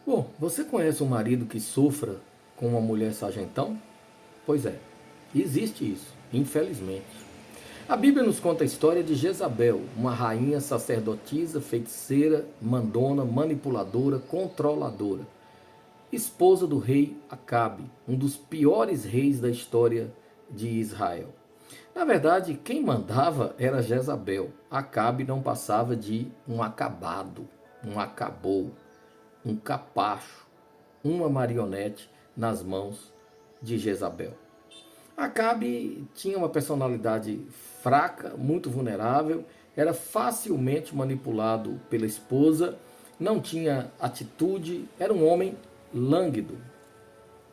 Bom, você conhece um marido que sofra com uma mulher sargentão? Pois é, existe isso, infelizmente. A Bíblia nos conta a história de Jezabel, uma rainha sacerdotisa, feiticeira, mandona, manipuladora, controladora, esposa do rei Acabe, um dos piores reis da história de Israel. Na verdade, quem mandava era Jezabel. Acabe não passava de um acabado, um acabou, um capacho, uma marionete nas mãos de Jezabel. Acabe tinha uma personalidade fraca, muito vulnerável, era facilmente manipulado pela esposa, não tinha atitude, era um homem lânguido,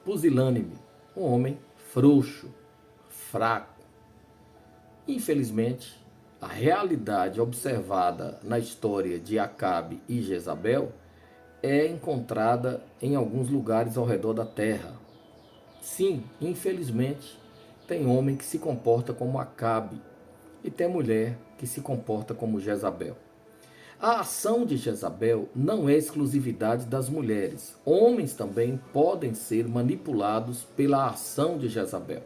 pusilânime, um homem frouxo, fraco. Infelizmente, a realidade observada na história de Acabe e Jezabel é encontrada em alguns lugares ao redor da terra. Sim, infelizmente, tem homem que se comporta como Acabe e tem mulher que se comporta como Jezabel. A ação de Jezabel não é exclusividade das mulheres. Homens também podem ser manipulados pela ação de Jezabel.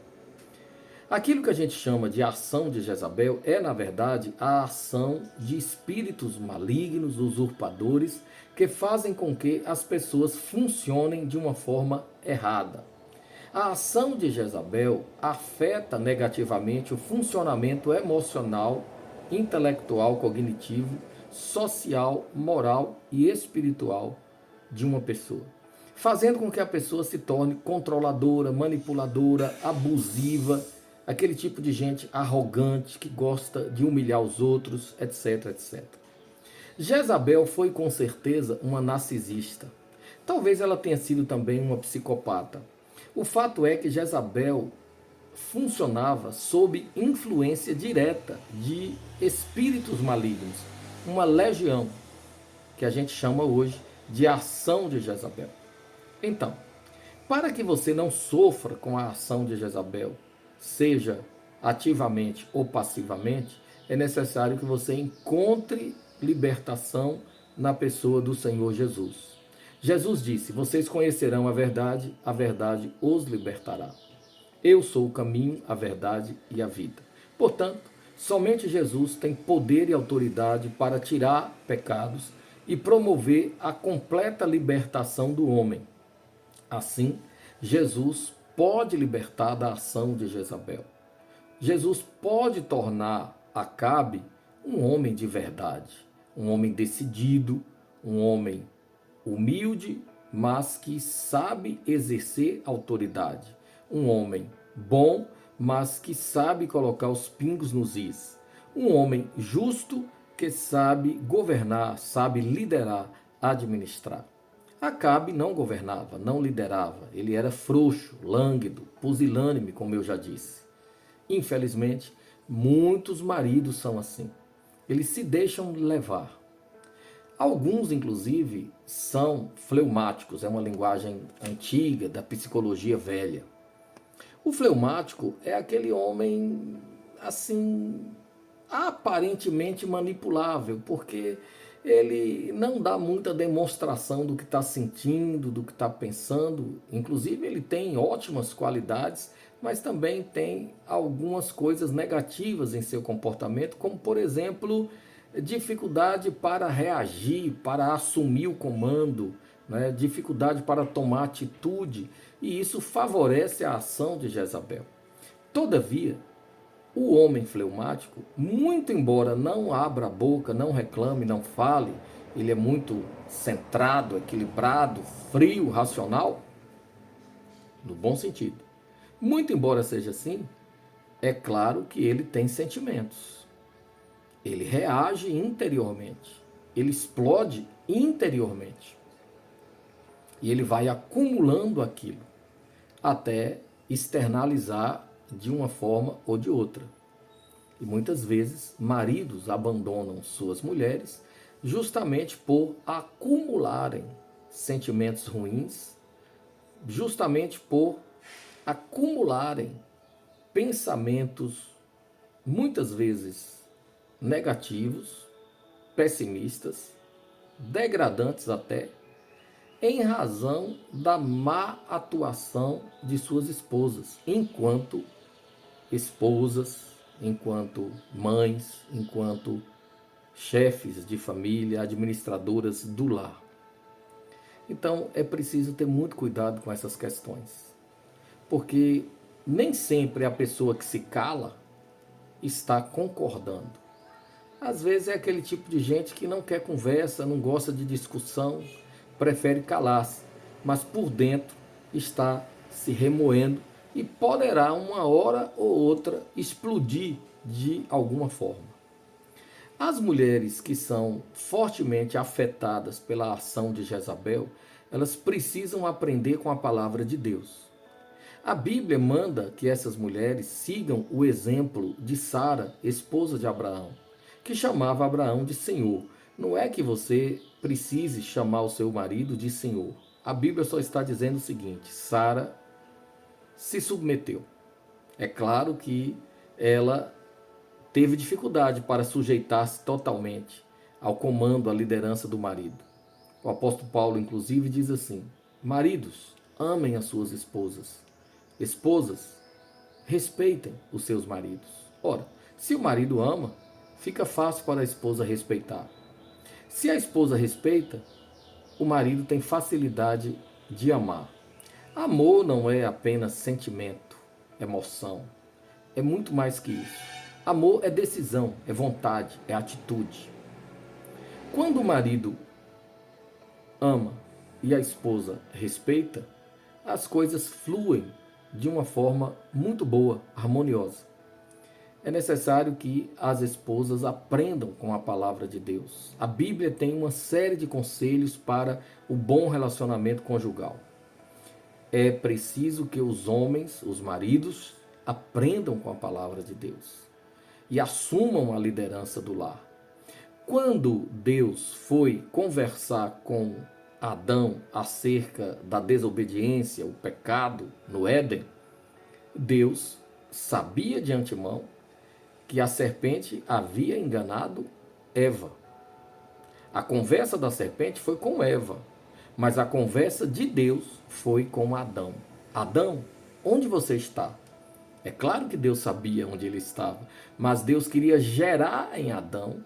Aquilo que a gente chama de ação de Jezabel é, na verdade, a ação de espíritos malignos, usurpadores, que fazem com que as pessoas funcionem de uma forma errada. A ação de Jezabel afeta negativamente o funcionamento emocional, intelectual, cognitivo, social, moral e espiritual de uma pessoa, fazendo com que a pessoa se torne controladora, manipuladora, abusiva, aquele tipo de gente arrogante que gosta de humilhar os outros, etc, etc. Jezabel foi com certeza uma narcisista. Talvez ela tenha sido também uma psicopata. O fato é que Jezabel funcionava sob influência direta de espíritos malignos, uma legião que a gente chama hoje de ação de Jezabel. Então, para que você não sofra com a ação de Jezabel, seja ativamente ou passivamente, é necessário que você encontre libertação na pessoa do Senhor Jesus. Jesus disse: vocês conhecerão a verdade os libertará. Eu sou o caminho, a verdade e a vida. Portanto, somente Jesus tem poder e autoridade para tirar pecados e promover a completa libertação do homem. Assim, Jesus pode libertar da ação de Jezabel. Jesus pode tornar Acabe um homem de verdade, um homem decidido, um homem humilde, mas que sabe exercer autoridade. Um homem bom, mas que sabe colocar os pingos nos is. Um homem justo que sabe governar, sabe liderar, administrar. Acabe não governava, não liderava. Ele era frouxo, lânguido, pusilânime, como eu já disse. Infelizmente, muitos maridos são assim. Eles se deixam levar. Alguns, inclusive, são fleumáticos, é uma linguagem antiga da psicologia velha. O fleumático é aquele homem, assim, aparentemente manipulável, porque ele não dá muita demonstração do que está sentindo, do que está pensando. Inclusive, ele tem ótimas qualidades, mas também tem algumas coisas negativas em seu comportamento, como, por exemplo, dificuldade para reagir, para assumir o comando, né? Dificuldade para tomar atitude, e isso favorece a ação de Jezabel. Todavia, o homem fleumático, muito embora não abra a boca, não reclame, não fale, ele é muito centrado, equilibrado, frio, racional, no bom sentido. Muito embora seja assim, é claro que ele tem sentimentos. Ele reage interiormente, ele explode interiormente. E ele vai acumulando aquilo até externalizar de uma forma ou de outra. E muitas vezes maridos abandonam suas mulheres justamente por acumularem sentimentos ruins, justamente por acumularem pensamentos muitas vezes negativos, pessimistas, degradantes até, em razão da má atuação de suas esposas, enquanto mães, enquanto chefes de família, administradoras do lar. Então é preciso ter muito cuidado com essas questões, porque nem sempre a pessoa que se cala está concordando. Às vezes é aquele tipo de gente que não quer conversa, não gosta de discussão, prefere calar-se, mas por dentro está se remoendo e poderá uma hora ou outra explodir de alguma forma. As mulheres que são fortemente afetadas pela ação de Jezabel, elas precisam aprender com a palavra de Deus. A Bíblia manda que essas mulheres sigam o exemplo de Sara, esposa de Abraão, que chamava Abraão de Senhor. Não é que você precise chamar o seu marido de Senhor. A Bíblia só está dizendo o seguinte: Sara se submeteu. É claro que ela teve dificuldade para sujeitar-se totalmente ao comando, à liderança do marido. O apóstolo Paulo, inclusive, diz assim: maridos, amem as suas esposas. Esposas, respeitem os seus maridos. Ora, se o marido ama, fica fácil para a esposa respeitar. Se a esposa respeita, o marido tem facilidade de amar. Amor não é apenas sentimento, emoção. É muito mais que isso. Amor é decisão, é vontade, é atitude. Quando o marido ama e a esposa respeita, as coisas fluem de uma forma muito boa, harmoniosa. É necessário que as esposas aprendam com a palavra de Deus. A Bíblia tem uma série de conselhos para o bom relacionamento conjugal. É preciso que os homens, os maridos, aprendam com a palavra de Deus e assumam a liderança do lar. Quando Deus foi conversar com Adão acerca da desobediência, o pecado no Éden, Deus sabia de antemão que a serpente havia enganado Eva. A conversa da serpente foi com Eva, mas a conversa de Deus foi com Adão. Adão, onde você está? É claro que Deus sabia onde ele estava, mas Deus queria gerar em Adão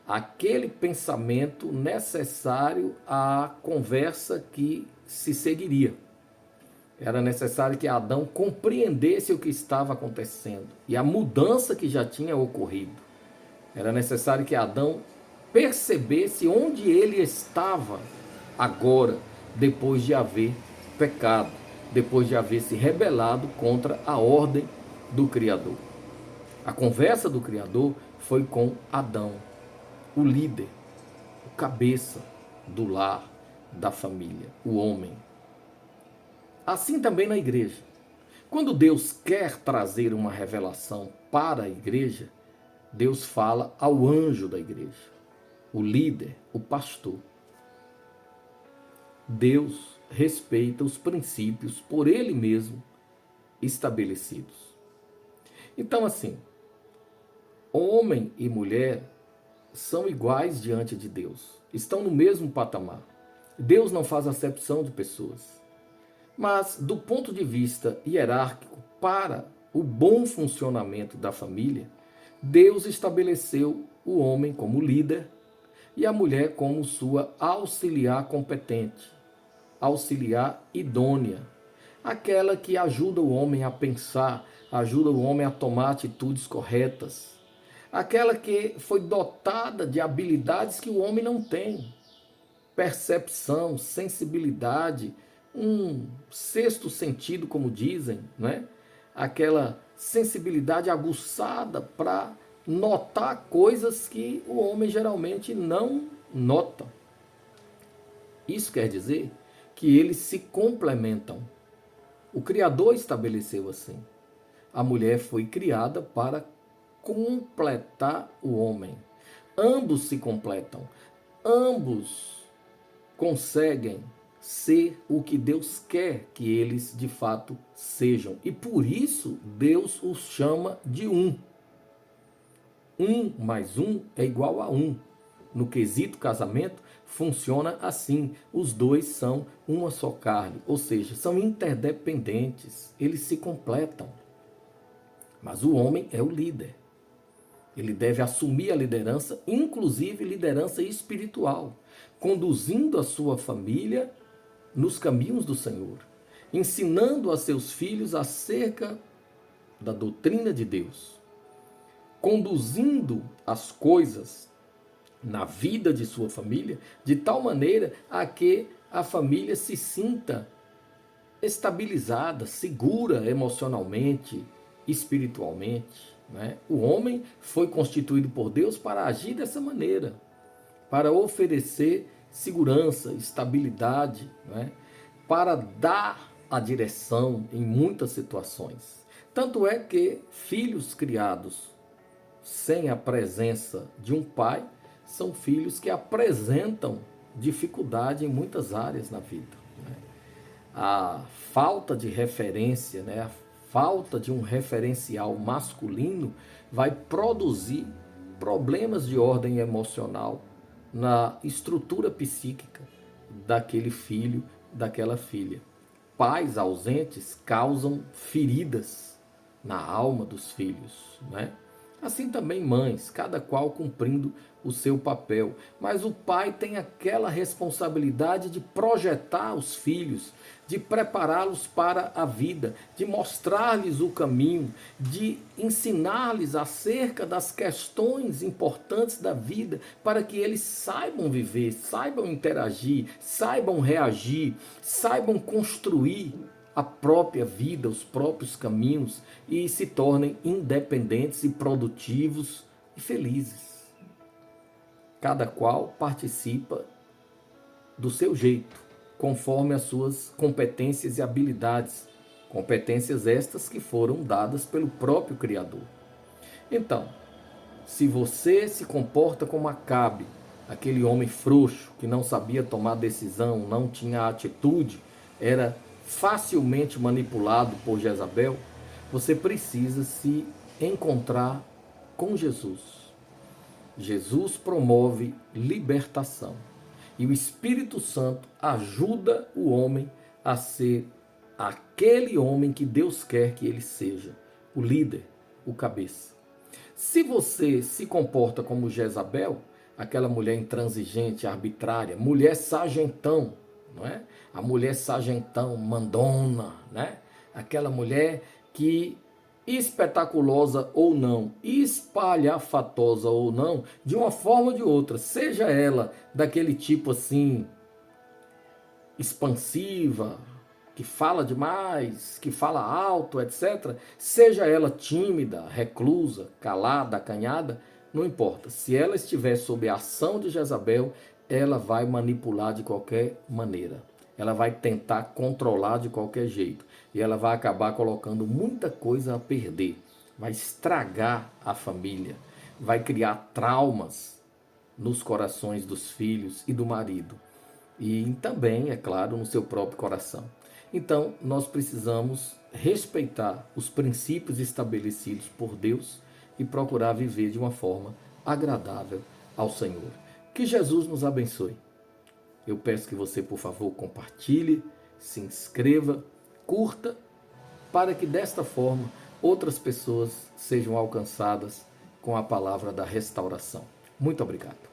aquele pensamento necessário à conversa que se seguiria. Era necessário que Adão compreendesse o que estava acontecendo e a mudança que já tinha ocorrido. Era necessário que Adão percebesse onde ele estava agora, depois de haver pecado, depois de haver se rebelado contra a ordem do Criador. A conversa do Criador foi com Adão, o líder, o cabeça do lar, da família, o homem. Assim também na igreja. Quando Deus quer trazer uma revelação para a igreja, Deus fala ao anjo da igreja, o líder, o pastor. Deus respeita os princípios por ele mesmo estabelecidos. Então, assim, homem e mulher são iguais diante de Deus, estão no mesmo patamar. Deus não faz acepção de pessoas. Mas, do ponto de vista hierárquico, para o bom funcionamento da família, Deus estabeleceu o homem como líder e a mulher como sua auxiliar competente, auxiliar idônea, aquela que ajuda o homem a pensar, ajuda o homem a tomar atitudes corretas, aquela que foi dotada de habilidades que o homem não tem, percepção, sensibilidade, um sexto sentido, como dizem, né? Aquela sensibilidade aguçada para notar coisas que o homem geralmente não nota. Isso quer dizer que eles se complementam. O Criador estabeleceu assim. A mulher foi criada para completar o homem. Ambos se completam. Ambos conseguem ser o que Deus quer que eles de fato sejam. E por isso Deus os chama de um. 1 mais 1 é igual a 1. No quesito casamento, funciona assim. Os dois são uma só carne, ou seja, são interdependentes, eles se completam. Mas o homem é o líder. Ele deve assumir a liderança, inclusive liderança espiritual, conduzindo a sua família nos caminhos do Senhor, ensinando a seus filhos acerca da doutrina de Deus, conduzindo as coisas na vida de sua família de tal maneira a que a família se sinta estabilizada, segura emocionalmente, espiritualmente. Né? O homem foi constituído por Deus para agir dessa maneira, para oferecer segurança, estabilidade, né? Para dar a direção em muitas situações. Tanto é que filhos criados sem a presença de um pai são filhos que apresentam dificuldade em muitas áreas na vida. Né? A falta de referência, né? A falta de um referencial masculino vai produzir problemas de ordem emocional na estrutura psíquica daquele filho, daquela filha. Pais ausentes causam feridas na alma dos filhos, né? Assim também mães, cada qual cumprindo o seu papel. Mas o pai tem aquela responsabilidade de projetar os filhos, de prepará-los para a vida, de mostrar-lhes o caminho, de ensinar-lhes acerca das questões importantes da vida, para que eles saibam viver, saibam interagir, saibam reagir, saibam construir a própria vida, os próprios caminhos e se tornem independentes e produtivos e felizes. Cada qual participa do seu jeito, conforme as suas competências e habilidades, competências estas que foram dadas pelo próprio Criador. Então, se você se comporta como Acabe, aquele homem frouxo que não sabia tomar decisão, não tinha atitude, era facilmente manipulado por Jezabel, você precisa se encontrar com Jesus. Jesus promove libertação e o Espírito Santo ajuda o homem a ser aquele homem que Deus quer que ele seja, o líder, o cabeça. Se você se comporta como Jezabel, aquela mulher intransigente, arbitrária, mulher sargentão, não é? A mulher sargentão, mandona, né? Aquela mulher que, espetaculosa ou não, espalhafatosa ou não, de uma forma ou de outra, seja ela daquele tipo assim, expansiva, que fala demais, que fala alto, etc., seja ela tímida, reclusa, calada, acanhada, não importa. Se ela estiver sob a ação de Jezabel, ela vai manipular de qualquer maneira. Ela vai tentar controlar de qualquer jeito. E ela vai acabar colocando muita coisa a perder. Vai estragar a família. Vai criar traumas nos corações dos filhos e do marido. E também, é claro, no seu próprio coração. Então, nós precisamos respeitar os princípios estabelecidos por Deus e procurar viver de uma forma agradável ao Senhor. Que Jesus nos abençoe. Eu peço que você, por favor, compartilhe, se inscreva, curta, para que desta forma outras pessoas sejam alcançadas com a palavra da restauração. Muito obrigado.